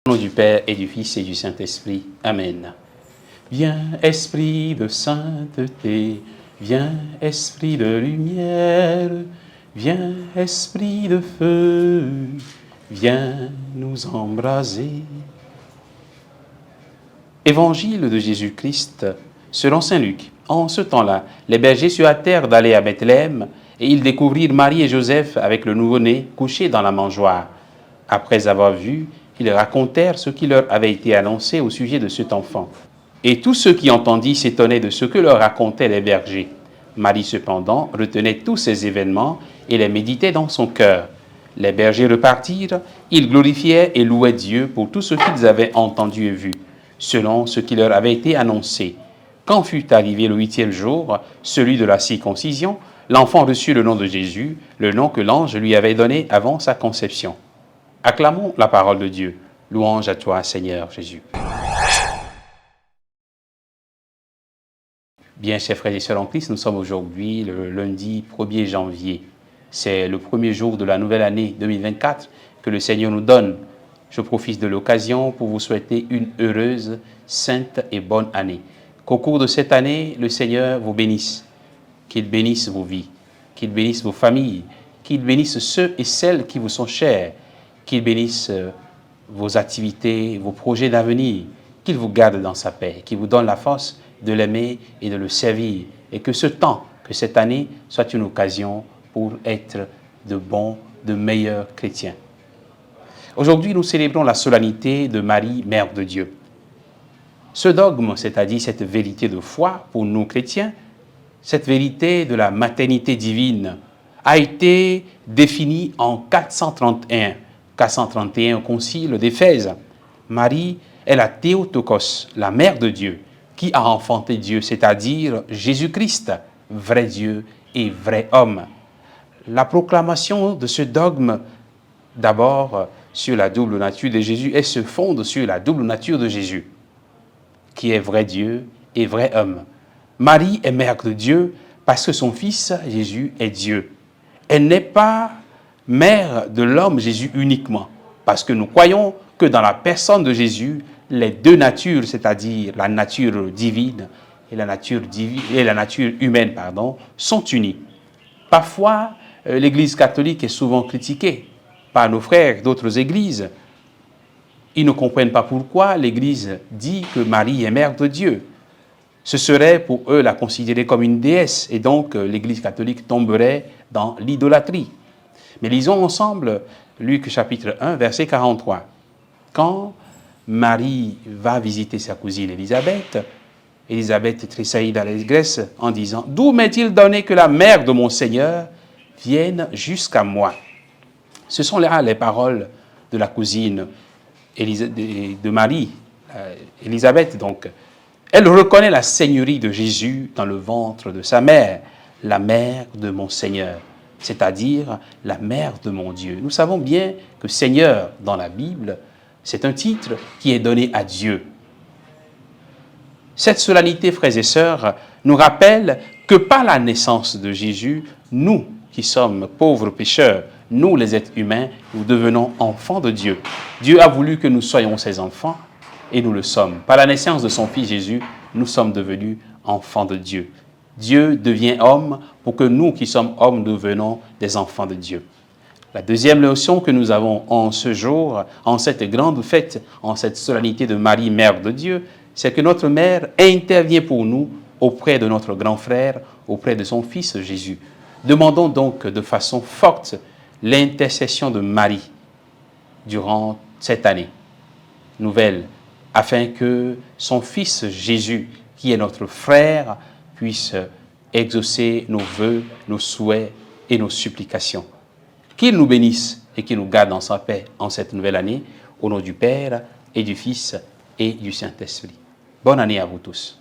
Au nom du Père et du Fils et du Saint-Esprit. Amen. Viens, Esprit de sainteté, viens, Esprit de lumière, viens, Esprit de feu, viens nous embraser. Évangile de Jésus-Christ selon saint Luc. En ce temps-là, les bergers hâtèrent d'aller à Bethléem et ils découvrirent Marie et Joseph avec le nouveau-né couché dans la mangeoire. Après avoir vu, ils racontèrent ce qui leur avait été annoncé au sujet de cet enfant. Et tous ceux qui entendirent s'étonnaient de ce que leur racontaient les bergers. Marie, cependant, retenait tous ces événements et les méditait dans son cœur. Les bergers repartirent, ils glorifiaient et louaient Dieu pour tout ce qu'ils avaient entendu et vu, selon ce qui leur avait été annoncé. Quand fut arrivé le 8e jour, celui de la circoncision, l'enfant reçut le nom de Jésus, le nom que l'ange lui avait donné avant sa conception. Acclamons la parole de Dieu. Louange à toi, Seigneur Jésus. Bien, chers frères et sœurs en Christ, nous sommes aujourd'hui le lundi 1er janvier. C'est le premier jour de la nouvelle année 2024 que le Seigneur nous donne. Je profite de l'occasion pour vous souhaiter une heureuse, sainte et bonne année. Qu'au cours de cette année, le Seigneur vous bénisse. Qu'il bénisse vos vies, qu'il bénisse vos familles, qu'il bénisse ceux et celles qui vous sont chers, qu'il bénisse vos activités, vos projets d'avenir, qu'il vous garde dans sa paix, qu'il vous donne la force de l'aimer et de le servir, et que ce temps, que cette année soit une occasion pour être de bons, de meilleurs chrétiens. Aujourd'hui, nous célébrons la solennité de Marie, Mère de Dieu. Ce dogme, c'est-à-dire cette vérité de foi pour nous chrétiens, cette vérité de la maternité divine, a été définie en 431 au concile d'Éphèse. Marie est la Théotokos, la mère de Dieu, qui a enfanté Dieu, c'est-à-dire Jésus-Christ, vrai Dieu et vrai homme. La proclamation de ce dogme, d'abord sur la double nature de Jésus, et se fonde sur la double nature de Jésus, qui est vrai Dieu et vrai homme. Marie est mère de Dieu parce que son fils Jésus est Dieu. Elle n'est pas mère de l'homme Jésus uniquement, parce que nous croyons que dans la personne de Jésus, les deux natures, c'est-à-dire la nature divine et la nature humaine, sont unies. Parfois, l'Église catholique est souvent critiquée par nos frères d'autres églises. Ils ne comprennent pas pourquoi l'Église dit que Marie est mère de Dieu. Ce serait pour eux la considérer comme une déesse, et donc l'Église catholique tomberait dans l'idolâtrie. Mais lisons ensemble Luc chapitre 1, verset 43. Quand Marie va visiter sa cousine Élisabeth, Élisabeth tressaillit d'allégresse en disant « D'où m'est-il donné que la mère de mon Seigneur vienne jusqu'à moi ?» Ce sont là les paroles de la cousine de Marie, Élisabeth donc. Elle reconnaît la seigneurie de Jésus dans le ventre de sa mère, la mère de mon Seigneur, c'est-à-dire la mère de mon Dieu. Nous savons bien que Seigneur dans la Bible, c'est un titre qui est donné à Dieu. Cette solennité, frères et sœurs, nous rappelle que par la naissance de Jésus, nous qui sommes pauvres pécheurs, nous les êtres humains, nous devenons enfants de Dieu. Dieu a voulu que nous soyons ses enfants et nous le sommes. Par la naissance de son Fils Jésus, nous sommes devenus enfants de Dieu. Dieu devient homme pour que nous qui sommes hommes devenons des enfants de Dieu. La deuxième leçon que nous avons en ce jour, en cette grande fête, en cette solennité de Marie, Mère de Dieu, c'est que notre Mère intervient pour nous auprès de notre grand frère, auprès de son Fils Jésus. Demandons donc de façon forte l'intercession de Marie durant cette année nouvelle, afin que son Fils Jésus, qui est notre frère, puisse exaucer nos vœux, nos souhaits et nos supplications. Qu'il nous bénisse et qu'il nous garde dans sa paix en cette nouvelle année, au nom du Père et du Fils et du Saint-Esprit. Bonne année à vous tous.